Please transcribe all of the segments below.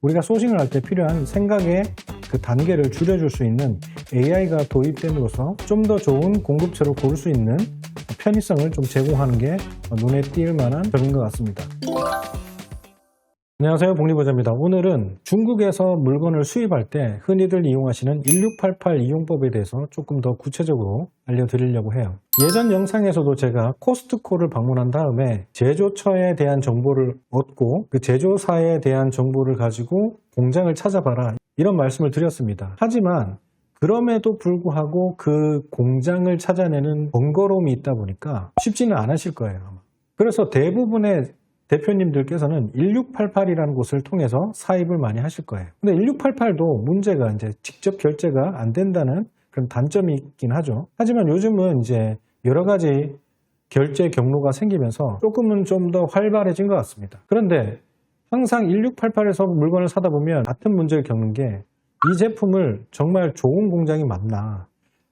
우리가 소싱을 할 때 필요한 생각의 그 단계를 줄여줄 수 있는 AI가 도입됨으로써 좀 더 좋은 공급처를 고를 수 있는 편의성을 좀 제공하는 게 눈에 띌 만한 점인 것 같습니다. 안녕하세요, 복리보자입니다. 오늘은 중국에서 물건을 수입할 때 흔히들 이용하시는 1688 이용법에 대해서 조금 더 구체적으로 알려드리려고 해요. 예전 영상에서도 제가 코스트코를 방문한 다음에 제조처에 대한 정보를 얻고 그 제조사에 대한 정보를 가지고 공장을 찾아봐라, 이런 말씀을 드렸습니다. 하지만 그럼에도 불구하고 그 공장을 찾아내는 번거로움이 있다 보니까 쉽지는 않으실 거예요. 그래서 대부분의 대표님들께서는 1688이라는 곳을 통해서 사입을 많이 하실 거예요. 근데 1688도 문제가 이제 직접 결제가 안 된다는 그런 단점이 있긴 하죠. 하지만 요즘은 이제 여러 가지 결제 경로가 생기면서 조금은 좀 더 활발해진 것 같습니다. 그런데 항상 1688에서 물건을 사다 보면 같은 문제를 겪는 게, 이 제품을 정말 좋은 공장이 맞나?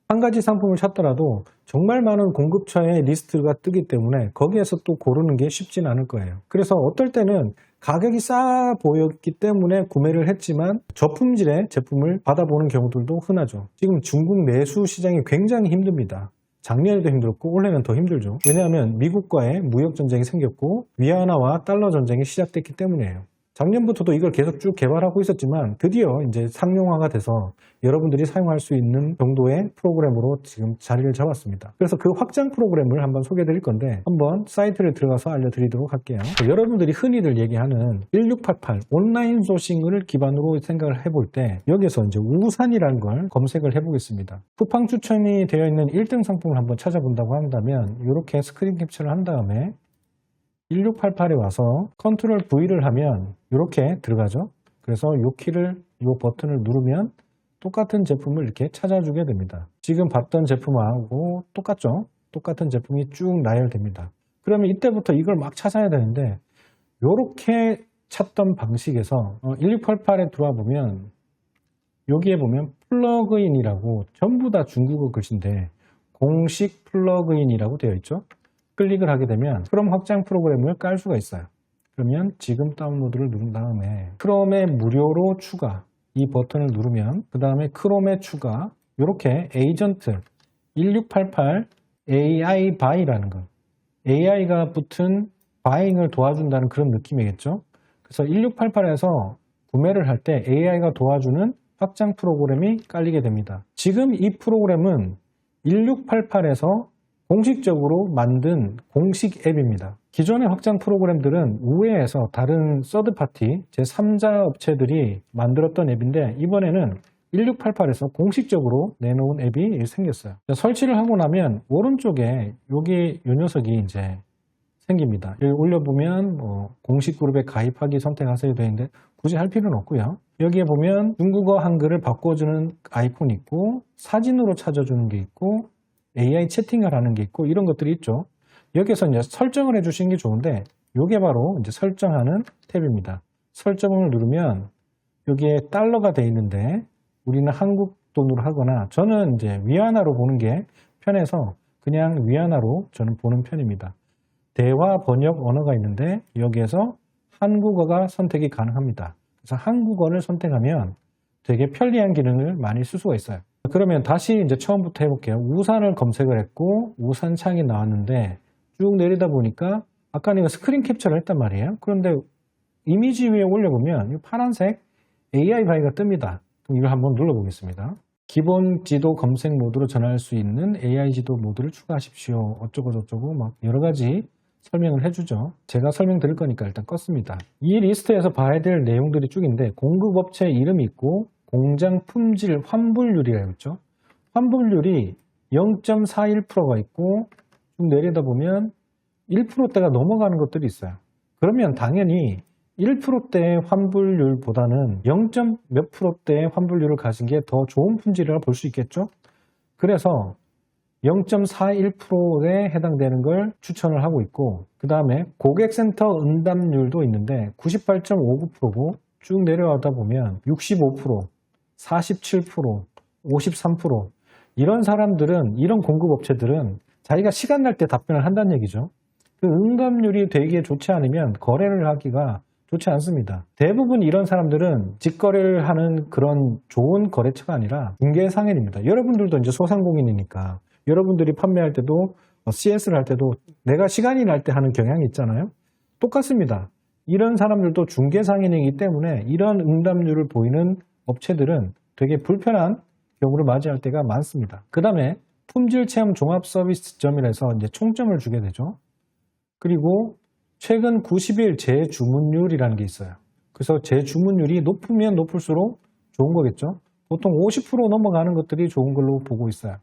한 가지 상품을 찾더라도 정말 많은 공급처의 리스트가 뜨기 때문에 거기에서 또 고르는 게 쉽진 않을 거예요. 그래서 어떨 때는 가격이 싸 보였기 때문에 구매를 했지만 저품질의 제품을 받아보는 경우들도 흔하죠. 지금 중국 내수 시장이 굉장히 힘듭니다. 작년에도 힘들었고 올해는 더 힘들죠. 왜냐하면 미국과의 무역 전쟁이 생겼고 위안화와 달러 전쟁이 시작됐기 때문이에요. 작년부터도 이걸 계속 쭉 개발하고 있었지만 드디어 이제 상용화가 돼서 여러분들이 사용할 수 있는 정도의 프로그램으로 지금 자리를 잡았습니다. 그래서 그 확장 프로그램을 한번 소개해 드릴 건데, 한번 사이트를 들어가서 알려드리도록 할게요. 여러분들이 흔히들 얘기하는 1688 온라인 소싱을 기반으로 생각을 해볼 때 여기서 이제 우산이라는 걸 검색을 해보겠습니다. 쿠팡 추천이 되어 있는 1등 상품을 한번 찾아본다고 한다면 이렇게 스크린 캡처를 한 다음에 1688에 와서 컨트롤 V를 하면 이렇게 들어가죠. 그래서 이 키를, 이 버튼을 누르면 똑같은 제품을 이렇게 찾아주게 됩니다. 지금 봤던 제품하고 똑같죠? 똑같은 제품이 쭉 나열됩니다. 그러면 이때부터 이걸 막 찾아야 되는데, 이렇게 찾던 방식에서 1688에 들어와 보면 여기에 보면 플러그인이라고 전부 다 중국어 글씨인데 공식 플러그인이라고 되어 있죠. 클릭을 하게 되면 크롬 확장 프로그램을 깔 수가 있어요. 그러면 지금 다운로드를 누른 다음에 크롬에 무료로 추가, 이 버튼을 누르면 그 다음에 크롬에 추가, 이렇게 에이전트 1688 AI 바이라는 거, AI가 붙은 바잉을 도와준다는 그런 느낌이겠죠. 그래서 1688에서 구매를 할 때 AI가 도와주는 확장 프로그램이 깔리게 됩니다. 지금 이 프로그램은 1688에서 공식적으로 만든 공식 앱입니다. 기존의 확장 프로그램들은 우회해서 다른 서드파티, 제3자 업체들이 만들었던 앱인데, 이번에는 1688에서 공식적으로 내놓은 앱이 생겼어요. 설치를 하고 나면 오른쪽에 여기 이 녀석이 이제 생깁니다. 여기 올려보면 공식 그룹에 가입하기 선택하세요 되는데 굳이 할 필요는 없고요. 여기에 보면 중국어 한글을 바꿔주는 아이콘이 있고, 사진으로 찾아주는 게 있고, AI 채팅을 하는 게 있고, 이런 것들이 있죠. 여기서 이제 설정을 해주시는 게 좋은데, 이게 바로 이제 설정하는 탭입니다. 설정을 누르면 여기에 달러가 되어 있는데 우리는 한국 돈으로 하거나, 저는 이제 위안화로 보는 게 편해서 그냥 위안화로 저는 보는 편입니다. 대화 번역 언어가 있는데 여기에서 한국어가 선택이 가능합니다. 그래서 한국어를 선택하면 되게 편리한 기능을 많이 쓸 수가 있어요. 그러면 다시 이제 처음부터 해볼게요. 우산을 검색을 했고 우산 창이 나왔는데 쭉 내리다 보니까 아까 내가 스크린 캡처를 했단 말이에요. 그런데 이미지 위에 올려보면 이 파란색 AI 바이가 뜹니다. 그럼 이걸 한번 눌러보겠습니다. 기본 지도 검색 모드로 전환할 수 있는 AI 지도 모드를 추가하십시오. 어쩌고 저쩌고 막 여러 가지 설명을 해주죠. 제가 설명드릴 거니까 일단 껐습니다. 이 리스트에서 봐야 될 내용들이 쭉인데, 공급업체 이름이 있고 공장 품질 환불률이라고 있죠. 환불률이 0.41%가 있고 좀 내리다 보면 1%대가 넘어가는 것들이 있어요. 그러면 당연히 1%대의 환불률보다는 0. 몇 %대의 환불률을 가진 게 더 좋은 품질이라고 볼 수 있겠죠. 그래서 0.41%에 해당되는 걸 추천을 하고 있고, 그 다음에 고객센터 응답률도 있는데 98.59%고 쭉 내려가다 보면 65%, 47%, 53%, 이런 사람들은, 이런 공급업체들은 자기가 시간 날 때 답변을 한다는 얘기죠. 그 응답률이 되게 좋지 않으면 거래를 하기가 좋지 않습니다. 대부분 이런 사람들은 직거래를 하는 그런 좋은 거래처가 아니라 중개상인입니다. 여러분들도 이제 소상공인이니까 여러분들이 판매할 때도 CS를 할 때도 내가 시간이 날 때 하는 경향이 있잖아요. 똑같습니다. 이런 사람들도 중개상인이기 때문에 이런 응답률을 보이는 업체들은 되게 불편한 경우를 맞이할 때가 많습니다. 그 다음에 품질 체험 종합 서비스점이라서 이제 총점을 주게 되죠. 그리고 최근 90일 재주문율이라는 게 있어요. 그래서 재주문율이 높으면 높을수록 좋은 거겠죠. 보통 50% 넘어가는 것들이 좋은 걸로 보고 있어요.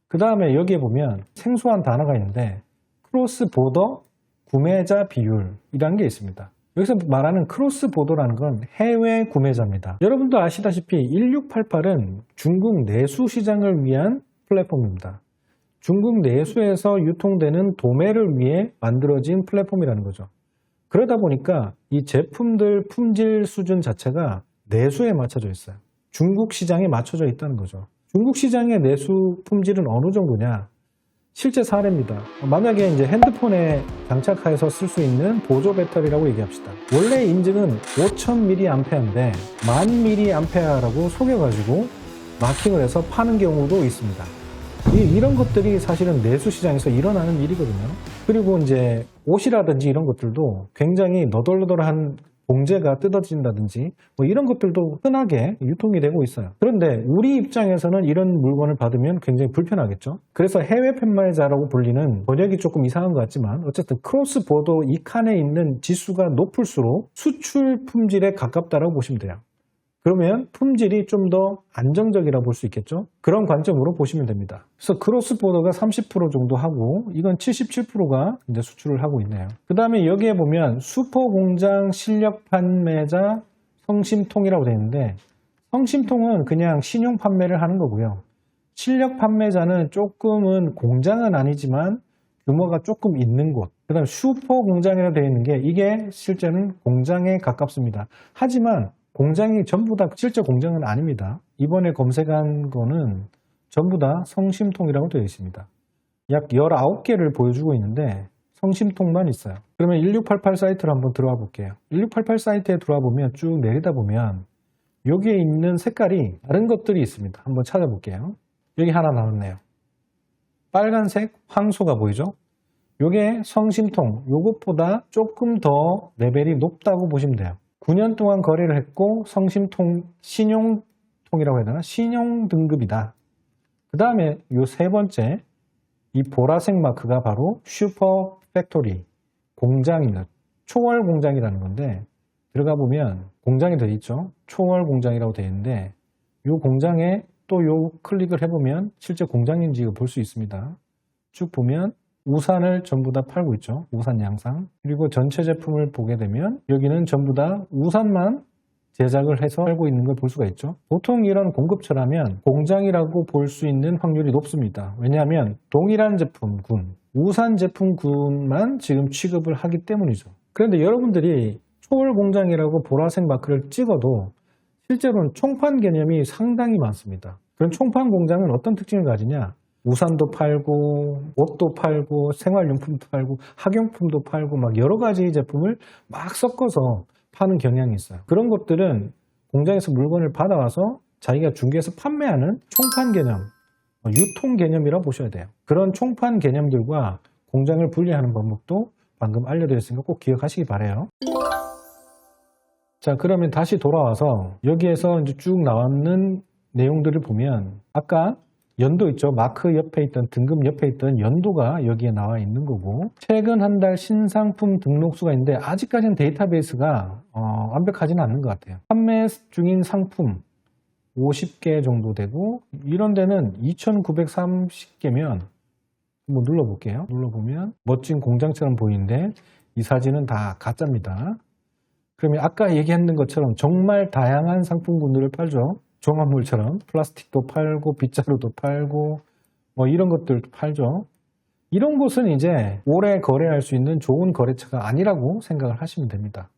그 다음에 여기에 보면 생소한 단어가 있는데 크로스 보더 구매자 비율이라는 게 있습니다. 여기서 말하는 크로스 보더라는 건 해외 구매자입니다. 여러분도 아시다시피 1688은 중국 내수 시장을 위한 플랫폼입니다. 중국 내수에서 유통되는 도매를 위해 만들어진 플랫폼이라는 거죠. 그러다 보니까 이 제품들 품질 수준 자체가 내수에 맞춰져 있어요. 중국 시장에 맞춰져 있다는 거죠. 중국 시장의 내수 품질은 어느 정도냐? 실제 사례입니다. 만약에 이제 핸드폰에 장착해서 쓸 수 있는 보조 배터리라고 얘기합시다. 원래 인증은 5000mAh인데 10,000mAh라고 속여가지고 마킹을 해서 파는 경우도 있습니다. 이런 것들이 사실은 내수 시장에서 일어나는 일이거든요. 그리고 이제 옷이라든지 이런 것들도 굉장히 너덜너덜한 봉제가 뜯어진다든지 뭐 이런 것들도 흔하게 유통이 되고 있어요. 그런데 우리 입장에서는 이런 물건을 받으면 굉장히 불편하겠죠. 그래서 해외 판매자라고 불리는 번역이 조금 이상한 것 같지만 어쨌든 크로스 보더 이 칸에 있는 지수가 높을수록 수출 품질에 가깝다라고 보시면 돼요. 그러면 품질이 좀 더 안정적이라고 볼 수 있겠죠. 그런 관점으로 보시면 됩니다. 그래서 크로스 보더가 30% 정도 하고 이건 77%가 이제 수출을 하고 있네요. 그 다음에 여기에 보면 슈퍼공장 실력 판매자 성심통이라고 되어 있는데 성심통은 그냥 신용 판매를 하는 거고요. 실력 판매자는 조금은 공장은 아니지만 규모가 조금 있는 곳. 그 다음에 슈퍼공장이라고 되어 있는 게 이게 실제는 공장에 가깝습니다. 하지만 공장이 전부 다 실제 공장은 아닙니다. 이번에 검색한 거는 전부 다 성심통이라고 되어 있습니다. 약 19개를 보여주고 있는데 성심통만 있어요. 그러면 1688 사이트를 한번 들어와 볼게요. 1688 사이트에 들어와 보면 쭉 내리다 보면 여기에 있는 색깔이 다른 것들이 있습니다. 한번 찾아볼게요. 여기 하나 나왔네요. 빨간색 황소가 보이죠? 이게 성심통, 이것보다 조금 더 레벨이 높다고 보시면 돼요. 9년 동안 거래를 했고 성심통, 신용통이라고 해야 되나? 신용 등급이다. 그 다음에 이 세 번째 이 보라색 마크가 바로 슈퍼 팩토리 공장입니다. 초월 공장이라는 건데 들어가 보면 공장이 되어 있죠. 초월 공장이라고 되어 있는데 이 공장에 또 요 클릭을 해보면 실제 공장인지 볼 수 있습니다. 쭉 보면 우산을 전부 다 팔고 있죠. 우산 양상. 그리고 전체 제품을 보게 되면 여기는 전부 다 우산만 제작을 해서 팔고 있는 걸 볼 수가 있죠. 보통 이런 공급처라면 공장이라고 볼 수 있는 확률이 높습니다. 왜냐하면 동일한 제품군, 우산 제품군만 지금 취급을 하기 때문이죠. 그런데 여러분들이 초월 공장이라고 보라색 마크를 찍어도 실제로는 총판 개념이 상당히 많습니다. 그럼 총판 공장은 어떤 특징을 가지냐? 우산도 팔고 옷도 팔고 생활용품도 팔고 학용품도 팔고 막 여러 가지 제품을 막 섞어서 파는 경향이 있어요. 그런 것들은 공장에서 물건을 받아와서 자기가 중개해서 판매하는 총판 개념, 유통 개념이라고 보셔야 돼요. 그런 총판 개념들과 공장을 분리하는 방법도 방금 알려드렸으니까 꼭 기억하시기 바라요. 자, 그러면 다시 돌아와서 여기에서 이제 쭉 나왔는 내용들을 보면 아까 연도 있죠. 마크 옆에 있던 등급 옆에 있던 연도가 여기에 나와 있는 거고 최근 한 달 신상품 등록수가 있는데 아직까지는 데이터베이스가 완벽하지는 않는 것 같아요. 판매 중인 상품 50개 정도 되고 이런 데는 2,930개면 한번 눌러볼게요. 눌러보면 멋진 공장처럼 보이는데 이 사진은 다 가짜입니다. 그러면 아까 얘기했는 것처럼 정말 다양한 상품군들을 팔죠. 종합물처럼 플라스틱도 팔고 빗자루도 팔고 뭐 이런 것들도 팔죠. 이런 곳은 이제 오래 거래할 수 있는 좋은 거래처가 아니라고 생각을 하시면 됩니다.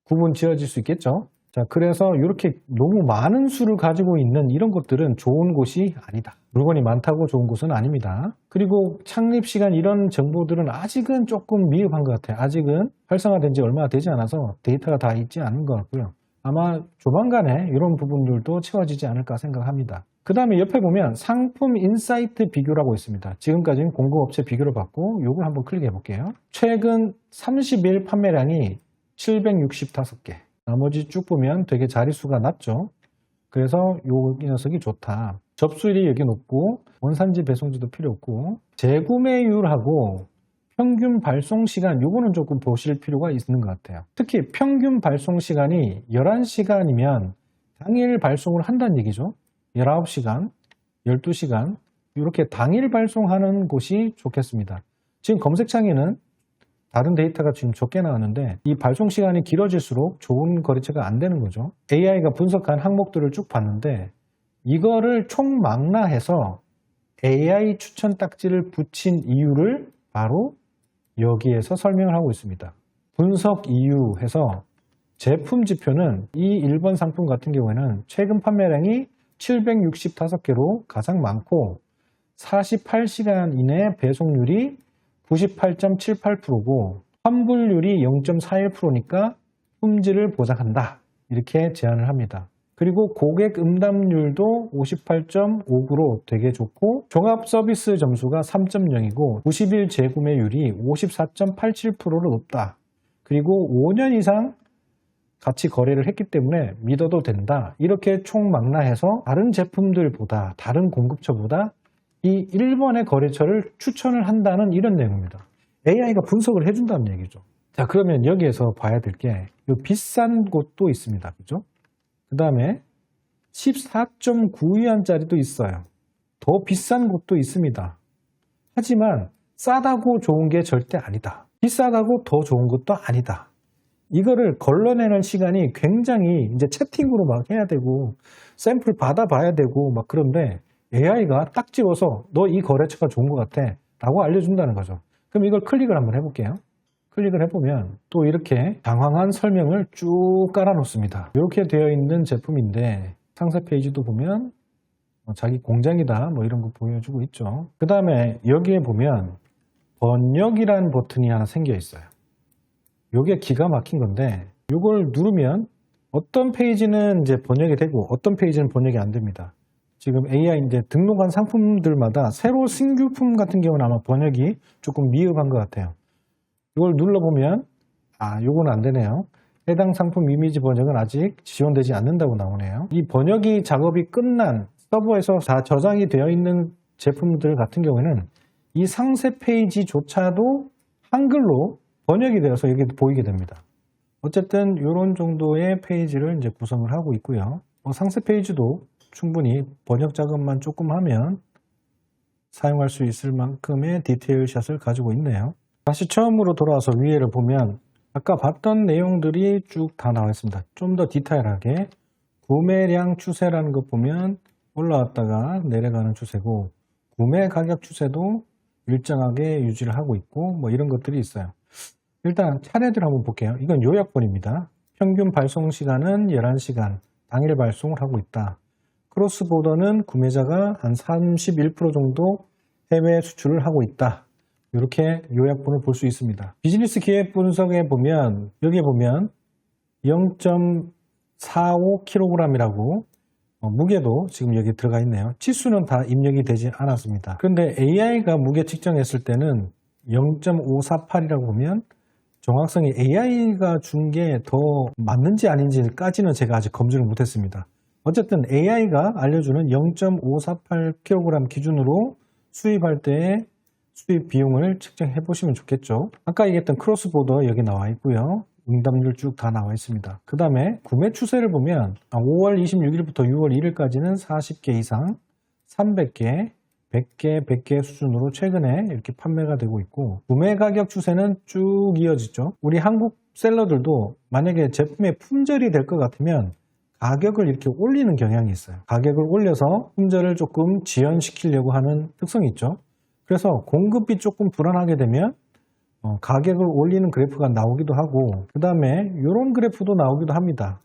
구분 지어질 수 있겠죠. 자, 그래서 이렇게 너무 많은 수를 가지고 있는 이런 것들은 좋은 곳이 아니다. 물건이 많다고 좋은 곳은 아닙니다. 그리고 창립 시간 이런 정보들은 아직은 조금 미흡한 것 같아요. 아직은 활성화된 지 얼마 되지 않아서 데이터가 다 있지 않은 것 같고요. 아마 조만간에 이런 부분들도 채워지지 않을까 생각합니다. 그 다음에 옆에 보면 상품 인사이트 비교라고 있습니다. 지금까지는 공급업체 비교를 받고 이걸 한번 클릭해 볼게요. 최근 30일 판매량이 765개. 나머지 쭉 보면 되게 자릿수가 낮죠. 그래서 이 녀석이 좋다. 접수율이 여기 높고 원산지 배송지도 필요 없고 재구매율하고 평균 발송 시간 요거는 조금 보실 필요가 있는 것 같아요. 특히 평균 발송 시간이 11시간이면 당일 발송을 한다는 얘기죠. 19시간, 12시간 이렇게 당일 발송하는 곳이 좋겠습니다. 지금 검색창에는 다른 데이터가 지금 적게 나왔는데 이 발송 시간이 길어질수록 좋은 거래처가 안 되는 거죠. AI가 분석한 항목들을 쭉 봤는데 이거를 총망라해서 AI 추천 딱지를 붙인 이유를 바로 여기에서 설명을 하고 있습니다. 분석 이유 해서 제품 지표는 이 1번 상품 같은 경우에는 최근 판매량이 765개로 가장 많고 48시간 이내 배송률이 98.78%고 환불률이 0.41%니까 품질을 보장한다. 이렇게 제안을 합니다. 그리고 고객 응답률도 58.59로 되게 좋고 종합 서비스 점수가 3.0이고 90일 재구매율이 54.87%로 높다. 그리고 5년 이상 같이 거래를 했기 때문에 믿어도 된다. 이렇게 총망라해서 다른 제품들보다 다른 공급처보다 이 1번의 거래처를 추천을 한다는 이런 내용입니다. AI가 분석을 해준다는 얘기죠. 자, 그러면 여기에서 봐야 될 게 비싼 곳도 있습니다. 그죠? 그 다음에 14.9위안짜리도 있어요. 더 비싼 곳도 있습니다. 하지만 싸다고 좋은 게 절대 아니다. 비싸다고 더 좋은 것도 아니다. 이거를 걸러내는 시간이 굉장히 이제 채팅으로 막 해야 되고 샘플 받아봐야 되고 막 그런데 AI가 딱 집어서 너 이 거래처가 좋은 것 같아 라고 알려준다는 거죠. 그럼 이걸 클릭을 한번 해볼게요. 클릭을 해보면 또 이렇게 장황한 설명을 쭉 깔아놓습니다. 이렇게 되어 있는 제품인데 상세 페이지도 보면 자기 공장이다 뭐 이런 거 보여주고 있죠. 그 다음에 여기에 보면 번역이라는 버튼이 하나 생겨 있어요. 이게 기가 막힌 건데 이걸 누르면 어떤 페이지는 이제 번역이 되고 어떤 페이지는 번역이 안 됩니다. 지금 AI 이제 등록한 상품들마다 새로 신규품 같은 경우는 아마 번역이 조금 미흡한 것 같아요. 이걸 눌러보면 요건 안 되네요. 해당 상품 이미지 번역은 아직 지원되지 않는다고 나오네요. 이 번역이 작업이 끝난 서버에서 다 저장이 되어 있는 제품들 같은 경우에는 이 상세 페이지조차도 한글로 번역이 되어서 여기 보이게 됩니다. 어쨌든 이런 정도의 페이지를 이제 구성을 하고 있고요. 상세 페이지도 충분히 번역 작업만 조금 하면 사용할 수 있을 만큼의 디테일 샷을 가지고 있네요. 다시 처음으로 돌아와서 위에를 보면 아까 봤던 내용들이 쭉 다 나와 있습니다. 좀 더 디테일하게 구매량 추세라는 것 보면 올라왔다가 내려가는 추세고 구매 가격 추세도 일정하게 유지를 하고 있고 뭐 이런 것들이 있어요. 일단 차례대로 한번 볼게요. 이건 요약본입니다. 평균 발송 시간은 11시간, 당일 발송을 하고 있다. 크로스보더는 구매자가 한 31% 정도 해외 수출을 하고 있다. 이렇게 요약본을 볼 수 있습니다. 비즈니스 기획 분석에 보면 여기에 보면 0.45kg이라고 무게도 지금 여기 들어가 있네요. 치수는 다 입력이 되지 않았습니다. 그런데 AI가 무게 측정했을 때는 0.548이라고 보면 정확성이 AI가 준 게 더 맞는지 아닌지까지는 제가 아직 검증을 못했습니다. 어쨌든 AI가 알려주는 0.548kg 기준으로 수입할 때의 수입 비용을 측정해 보시면 좋겠죠. 아까 얘기했던 크로스보더 여기 나와 있고요. 응답률 쭉 다 나와 있습니다. 그 다음에 구매 추세를 보면 5월 26일부터 6월 1일까지는 40개 이상 300개 100개, 100개 수준으로 최근에 이렇게 판매가 되고 있고 구매 가격 추세는 쭉 이어지죠. 우리 한국 셀러들도 만약에 제품의 품절이 될 것 같으면 가격을 이렇게 올리는 경향이 있어요. 가격을 올려서 품절을 조금 지연시키려고 하는 특성이 있죠. 그래서 공급이 조금 불안하게 되면 가격을 올리는 그래프가 나오기도 하고 그 다음에 이런 그래프도 나오기도 합니다.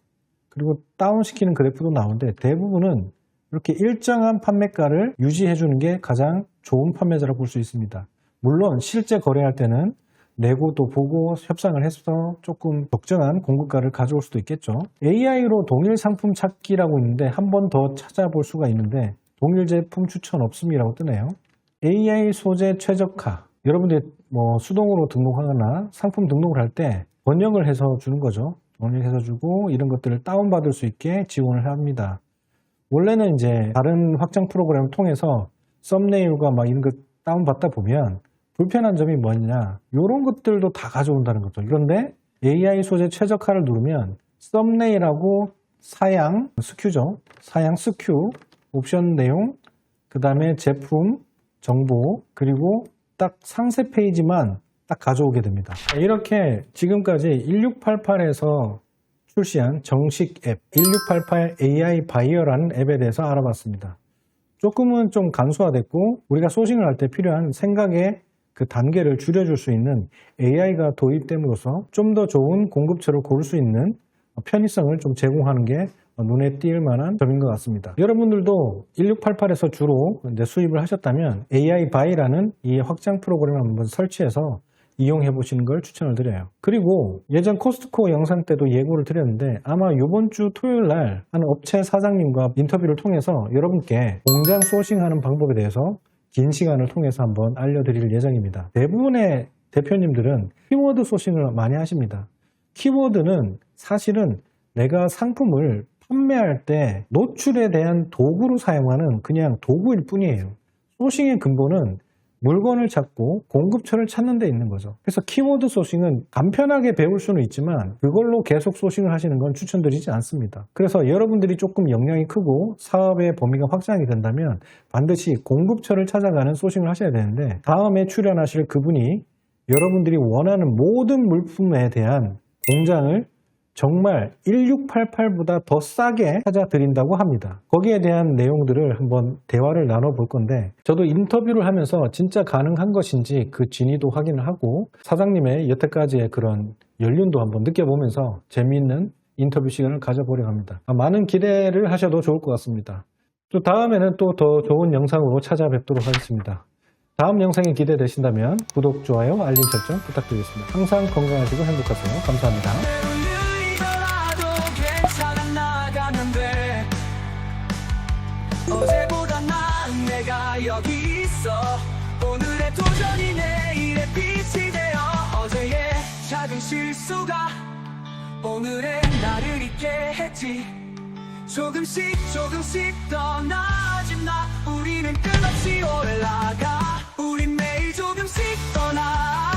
그리고 다운시키는 그래프도 나오는데 대부분은 이렇게 일정한 판매가를 유지해 주는 게 가장 좋은 판매자라고 볼 수 있습니다. 물론 실제 거래할 때는 내고도 보고 협상을 해서 조금 적정한 공급가를 가져올 수도 있겠죠. AI로 동일 상품 찾기라고 있는데 한 번 더 찾아볼 수가 있는데 동일 제품 추천 없음이라고 뜨네요. AI 소재 최적화. 여러분들이 뭐 수동으로 등록하거나 상품 등록을 할 때 번역을 해서 주는 거죠. 번역해서 주고 이런 것들을 다운받을 수 있게 지원을 합니다. 원래는 이제 다른 확장 프로그램을 통해서 썸네일과 막 이런 거 다운받다 보면 불편한 점이 뭐냐, 이런 것들도 다 가져온다는 거죠. 그런데 AI 소재 최적화를 누르면 썸네일하고 사양 스큐죠. 사양 스큐, 옵션 내용, 그 다음에 제품 정보, 그리고 딱 상세 페이지만 딱 가져오게 됩니다. 이렇게 지금까지 1688에서 출시한 정식 앱 1688 AI 바이어라는 앱에 대해서 알아봤습니다. 조금은 좀 간소화됐고 우리가 소싱을 할 때 필요한 생각의 그 단계를 줄여줄 수 있는 AI가 도입됨으로써 좀 더 좋은 공급처를 고를 수 있는 편의성을 좀 제공하는 게 눈에 띌 만한 점인 것 같습니다. 여러분들도 1688에서 주로 이제 수입을 하셨다면 AI 바이라는 이 확장 프로그램을 한번 설치해서 이용해 보시는 걸 추천을 드려요. 그리고 예전 코스트코 영상 때도 예고를 드렸는데 아마 이번 주 토요일 날 한 업체 사장님과 인터뷰를 통해서 여러분께 공장 소싱하는 방법에 대해서 긴 시간을 통해서 한번 알려드릴 예정입니다. 대부분의 대표님들은 키워드 소싱을 많이 하십니다. 키워드는 사실은 내가 상품을 판매할 때 노출에 대한 도구로 사용하는 그냥 도구일 뿐이에요. 소싱의 근본은 물건을 찾고 공급처를 찾는 데 있는 거죠. 그래서 키워드 소싱은 간편하게 배울 수는 있지만 그걸로 계속 소싱을 하시는 건 추천드리지 않습니다. 그래서 여러분들이 조금 역량이 크고 사업의 범위가 확장이 된다면 반드시 공급처를 찾아가는 소싱을 하셔야 되는데 다음에 출연하실 그분이 여러분들이 원하는 모든 물품에 대한 공장을 정말 1688보다 더 싸게 찾아드린다고 합니다. 거기에 대한 내용들을 한번 대화를 나눠볼 건데 저도 인터뷰를 하면서 진짜 가능한 것인지 그 진위도 확인을 하고 사장님의 여태까지의 그런 연륜도 한번 느껴보면서 재미있는 인터뷰 시간을 가져보려고 합니다. 많은 기대를 하셔도 좋을 것 같습니다. 또 다음에는 또 더 좋은 영상으로 찾아뵙도록 하겠습니다. 다음 영상이 기대되신다면 구독, 좋아요, 알림 설정 부탁드리겠습니다. 항상 건강하시고 행복하세요. 감사합니다. 어제보다 나은 내가 여기 있어. 오늘의 도전이 내일의 빛이 되어 어제의 작은 실수가 오늘의 나를 있게 했지. 조금씩 더 나아진 나. 우리는 끝없이 올라가. 우린 매일 조금씩 더 나아.